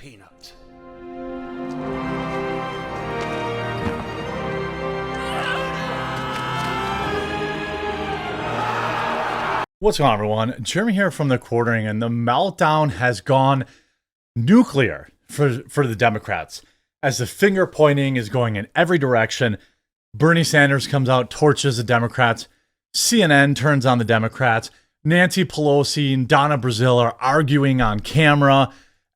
peanut. What's going on, everyone? Jeremy here from The Quartering, and the meltdown has gone nuclear for the Democrats as the finger pointing is going in every direction. Bernie Sanders comes out, torches the Democrats. CNN turns on the Democrats. Nancy Pelosi and Donna Brazile are arguing on camera.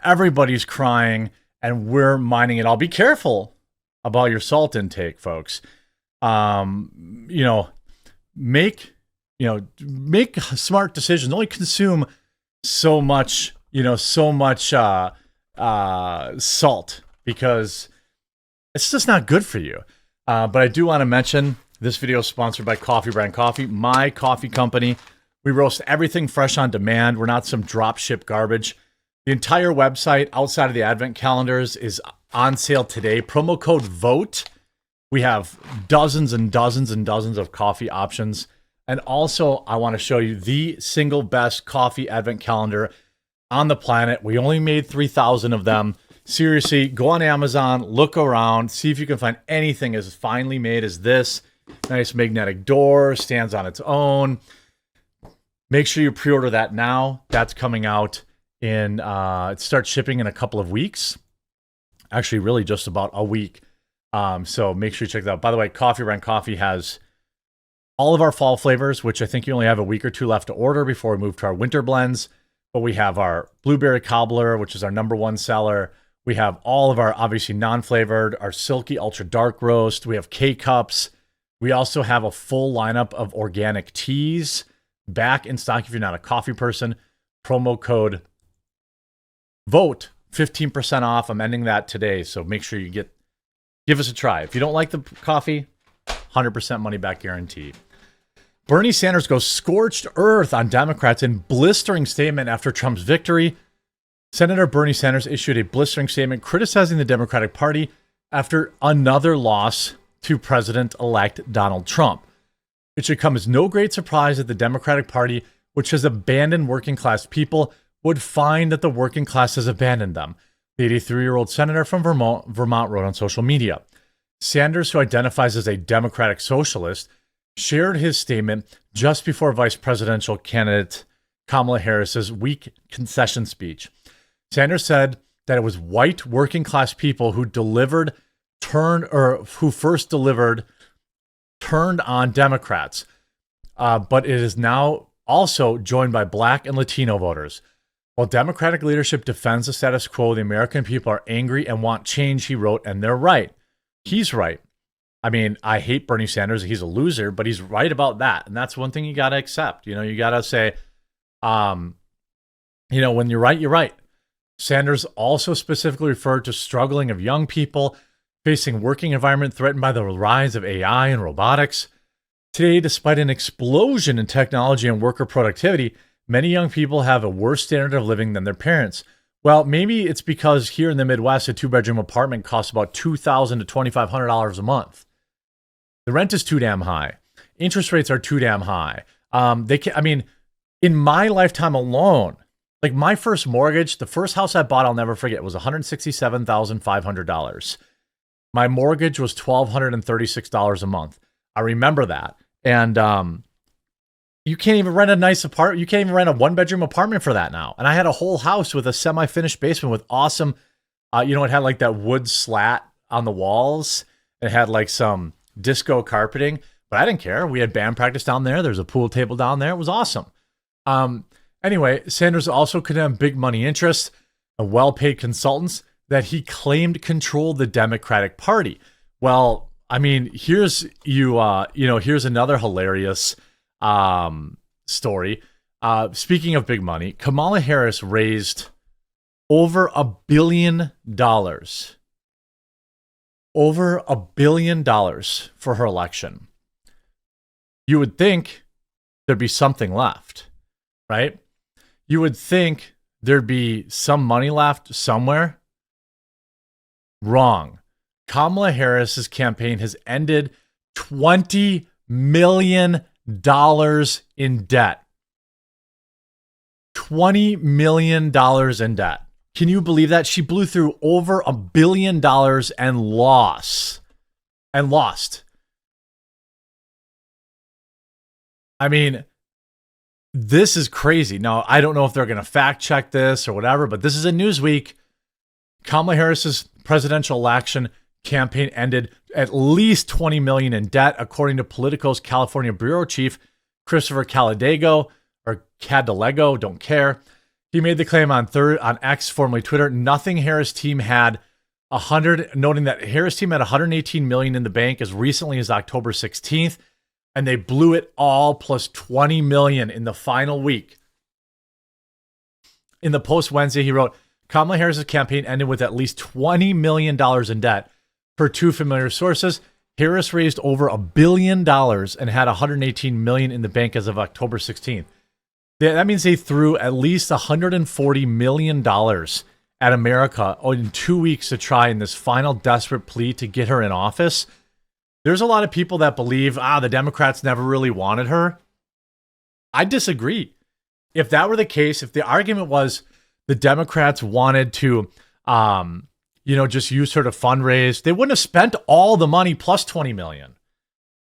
Everybody's crying, and we're minding it all. Be careful about your salt intake, folks. Make smart decisions. Only consume so much salt, because it's just not good for you. But I do want to mention this video is sponsored by Coffee Brand Coffee, my coffee company. We roast everything fresh on demand. We're not some drop ship garbage. The entire website outside of the advent calendars is on sale today. Promo code VOTE. We have dozens and dozens and dozens of coffee options. And also, I want to show you the single best coffee advent calendar on the planet. We only made 3,000 of them. Seriously, go on Amazon, look around, see if you can find anything as finely made as this. Nice magnetic door, stands on its own. Make sure you pre-order that now. That's coming out in, it starts shipping in a couple of weeks. Actually, really just about a week. So make sure you check that out. By the way, Coffee Brand Coffee has all of our fall flavors, which I think you only have a week or two left to order before we move to our winter blends. But we have our blueberry cobbler, which is our #1 seller. We have all of our obviously non-flavored, our silky ultra dark roast. We have K-cups. We also have a full lineup of organic teas back in stock if you're not a coffee person. Promo code VOTE, 15% off. I'm ending that today, so make sure you give us a try. If you don't like the coffee, 100% money back guarantee. Bernie Sanders goes scorched earth on Democrats in blistering statement after Trump's victory. Senator Bernie Sanders issued a blistering statement criticizing the Democratic Party after another loss to President-elect Donald Trump. It should come as no great surprise that the Democratic Party, which has abandoned working-class people, would find that the working class has abandoned them, the 83-year-old senator from Vermont wrote on social media. Sanders, who identifies as a Democratic socialist, shared his statement just before vice presidential candidate Kamala Harris's weak concession speech. Sanders said that it was white working class people who first turned on Democrats, but it is now also joined by black and Latino voters. While Democratic leadership defends the status quo, the American people are angry and want change, he wrote, and they're right. He's right. I mean, I hate Bernie Sanders. He's a loser, but he's right about that. And that's one thing you got to accept. You got to say, when you're right, you're right. Sanders also specifically referred to struggling of young people facing working environment threatened by the rise of AI and robotics. Today, despite an explosion in technology and worker productivity, many young people have a worse standard of living than their parents. Well, maybe it's because here in the Midwest, a 2-bedroom apartment costs about $2,000 to $2,500 a month. The rent is too damn high. Interest rates are too damn high. In my lifetime alone, like my first mortgage, the first house I bought, I'll never forget, was $167,500. My mortgage was $1,236 a month. I remember that. And you can't even rent a nice apartment. You can't even rent a 1-bedroom apartment for that now. And I had a whole house with a semi-finished basement with awesome, it had like that wood slat on the walls. It had like some disco carpeting, but I didn't care. We had band practice down there. There's a pool table down there. It was awesome. Anyway, Sanders also condemned big money interests and well-paid consultants that he claimed controlled the Democratic Party. Well, I mean, here's another hilarious story. Speaking of big money, Kamala Harris raised over $1 billion. Over $1 billion for her election. You would think there'd be something left, right? You would think there'd be some money left somewhere. Wrong. Kamala Harris's campaign has ended $20 million in debt. $20 million in debt. Can you believe that? She blew through over $1 billion and lost. I mean, this is crazy. Now, I don't know if they're going to fact check this or whatever, but this is in Newsweek. Kamala Harris's presidential election campaign ended at least $20 million in debt, according to Politico's California bureau chief, Christopher Cadalego, don't care. He made the claim on X, formerly Twitter, noting Harris team had $118 million in the bank as recently as October 16th, and they blew it all plus $20 million in the final week. In the post Wednesday, he wrote, Kamala Harris's campaign ended with at least $20 million in debt. Per two familiar sources, Harris raised over $1 billion and had $118 million in the bank as of October 16th. That means they threw at least $140 million at America in 2 weeks to try in this final desperate plea to get her in office. There's a lot of people that believe, the Democrats never really wanted her. I disagree. If that were the case, if the argument was the Democrats wanted to, just use her to fundraise, they wouldn't have spent all the money plus $20 million.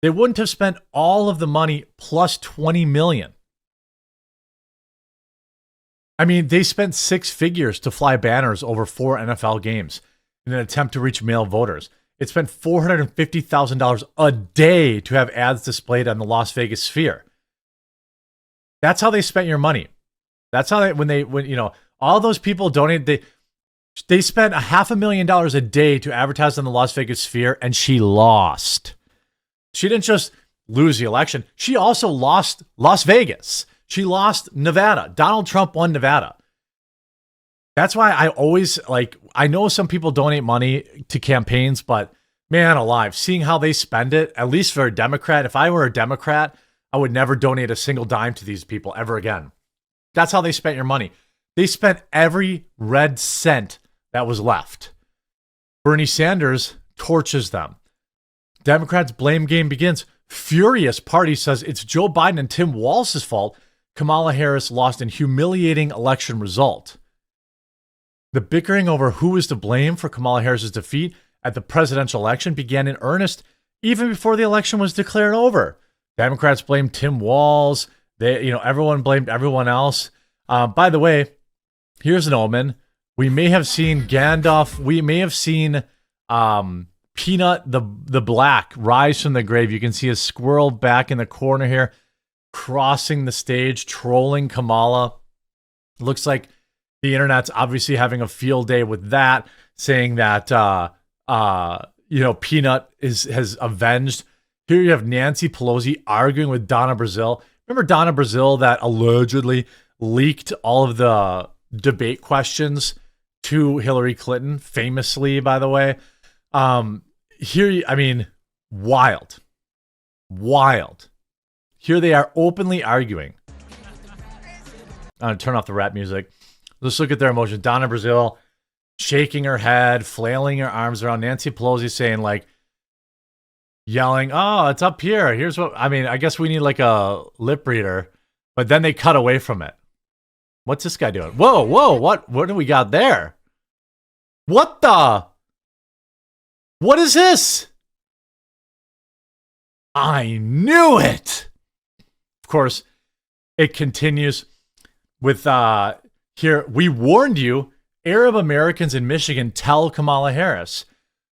They wouldn't have spent all of the money plus $20 million. I mean, they spent six figures to fly banners over 4 NFL games in an attempt to reach male voters. It spent $450,000 a day to have ads displayed on the Las Vegas Sphere. That's how they spent your money. That's how when all those people donated, they spent $500,000 a day to advertise on the Las Vegas Sphere, and she lost. She didn't just lose the election. She also lost Las Vegas. She lost Nevada. Donald Trump won Nevada. That's why I always I know some people donate money to campaigns, but man alive, seeing how they spend it, at least for a Democrat, if I were a Democrat, I would never donate a single dime to these people ever again. That's how they spent your money. They spent every red cent that was left. Bernie Sanders torches them. Democrats' blame game begins. Furious party says it's Joe Biden and Tim Walz's fault Kamala Harris lost in humiliating election result. The bickering over who is to blame for Kamala Harris's defeat at the presidential election began in earnest even before the election was declared over. Democrats blamed Tim Walz. Everyone blamed everyone else. By the way, here's an omen. We may have seen Gandalf. We may have seen Peanut the Black rise from the grave. You can see a squirrel back in the corner here, crossing the stage, trolling Kamala. Looks like the internet's obviously having a field day with that, saying that Peanut has avenged. Here you have Nancy Pelosi arguing with Donna Brazile. Remember Donna Brazile that allegedly leaked all of the debate questions to Hillary Clinton, famously, by the way. Wild. Here they are openly arguing. I'm going to turn off the rap music. Let's look at their emotions. Donna Brazile shaking her head, flailing her arms around. Nancy Pelosi saying, yelling, "Oh, it's up here. Here's what," I guess we need a lip reader. But then they cut away from it. What's this guy doing? Whoa, what do we got there? What is this? I knew it. Of course, it continues with here. We warned you, Arab Americans in Michigan tell Kamala Harris.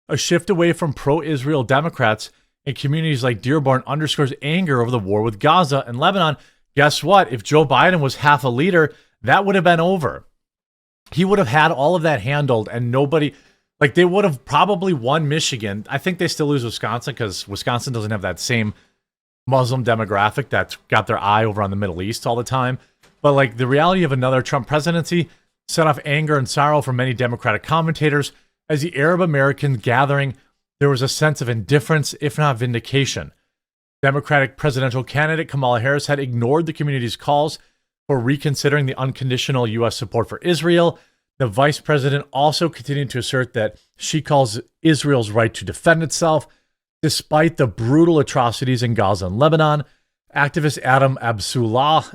A shift away from pro-Israel Democrats in communities like Dearborn underscores anger over the war with Gaza and Lebanon. Guess what? If Joe Biden was half a leader, that would have been over. He would have had all of that handled, and nobody, they would have probably won Michigan. I think they still lose Wisconsin because Wisconsin doesn't have that same Muslim demographic that's got their eye over on the Middle East all the time. But the reality of another Trump presidency set off anger and sorrow for many Democratic commentators. As the Arab American gathering, there was a sense of indifference, if not vindication. Democratic presidential candidate Kamala Harris had ignored the community's calls for reconsidering the unconditional U.S. support for Israel. The vice president also continued to assert that she calls Israel's right to defend itself, despite the brutal atrocities in Gaza and Lebanon. Activist Adam Absullah,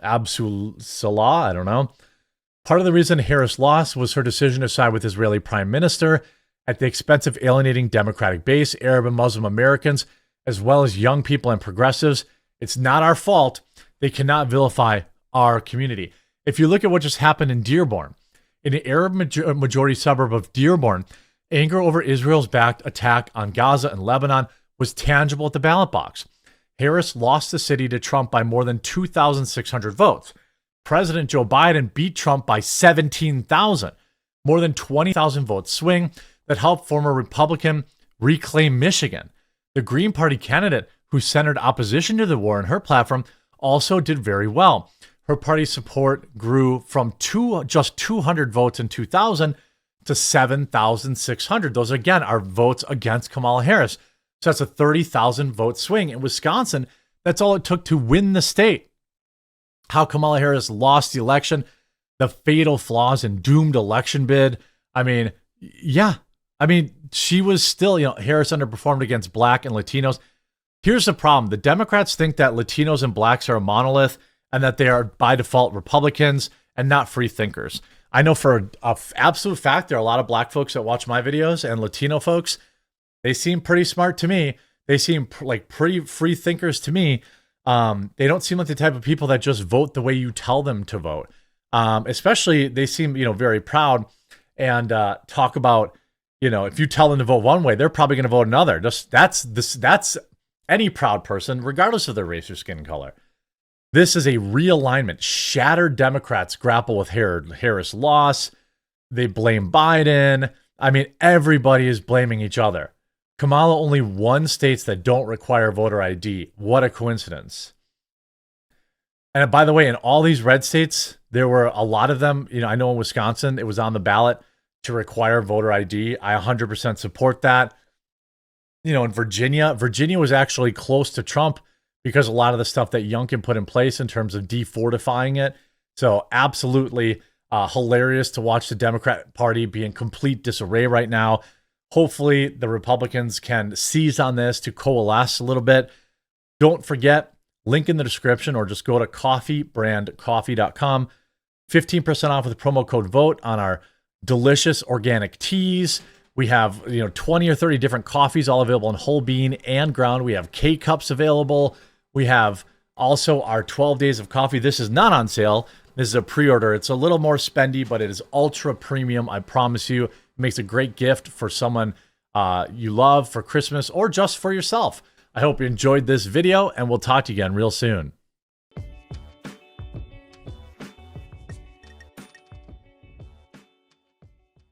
Part of the reason Harris lost was her decision to side with Israeli Prime Minister at the expense of alienating Democratic base, Arab and Muslim Americans, as well as young people and progressives. It's not our fault. They cannot vilify our community. If you look at what just happened in Dearborn, in the Arab majority suburb of Dearborn, anger over Israel's backed attack on Gaza and Lebanon was tangible at the ballot box. Harris lost the city to Trump by more than 2,600 votes. President Joe Biden beat Trump by 17,000, more than 20,000 votes swing that helped former Republican reclaim Michigan. The Green Party candidate who centered opposition to the war in her platform also did very well. Her party's support grew from just 200 votes in 2000 to 7,600. Those, again, are votes against Kamala Harris. So that's a 30,000 vote swing. In Wisconsin, that's all it took to win the state. How Kamala Harris lost the election, the fatal flaws and doomed election bid. I mean, yeah. I mean, she was still, Harris underperformed against Black and Latinos. Here's the problem. The Democrats think that Latinos and Blacks are a monolith and that they are by default Republicans and not free thinkers. I know for an absolute fact, there are a lot of Black folks that watch my videos, and Latino folks, they seem pretty smart to me. They seem like pretty free thinkers to me. They don't seem like the type of people that just vote the way you tell them to vote. Especially, they seem, very proud and talk about, if you tell them to vote one way, they're probably going to vote another. That's any proud person, regardless of their race or skin color. This is a realignment. Shattered Democrats grapple with Harris' loss. They blame Biden. I mean, everybody is blaming each other. Kamala only won states that don't require voter ID. What a coincidence. And by the way, in all these red states, there were a lot of them. I know in Wisconsin, it was on the ballot to require voter ID. I 100% support that. In Virginia was actually close to Trump because a lot of the stuff that Youngkin put in place in terms of defortifying it. So absolutely hilarious to watch the Democrat Party be in complete disarray right now. Hopefully the Republicans can seize on this to coalesce a little bit. Don't forget, link in the description or just go to coffeebrandcoffee.com. 15% off with the promo code VOTE on our delicious organic teas. We have 20 or 30 different coffees all available in whole bean and ground. We have K-Cups available. We have also our 12 days of coffee. This is not on sale. This is a pre-order. It's a little more spendy, but it is ultra premium. I promise you. It makes a great gift for someone you love for Christmas or just for yourself. I hope you enjoyed this video, and we'll talk to you again real soon.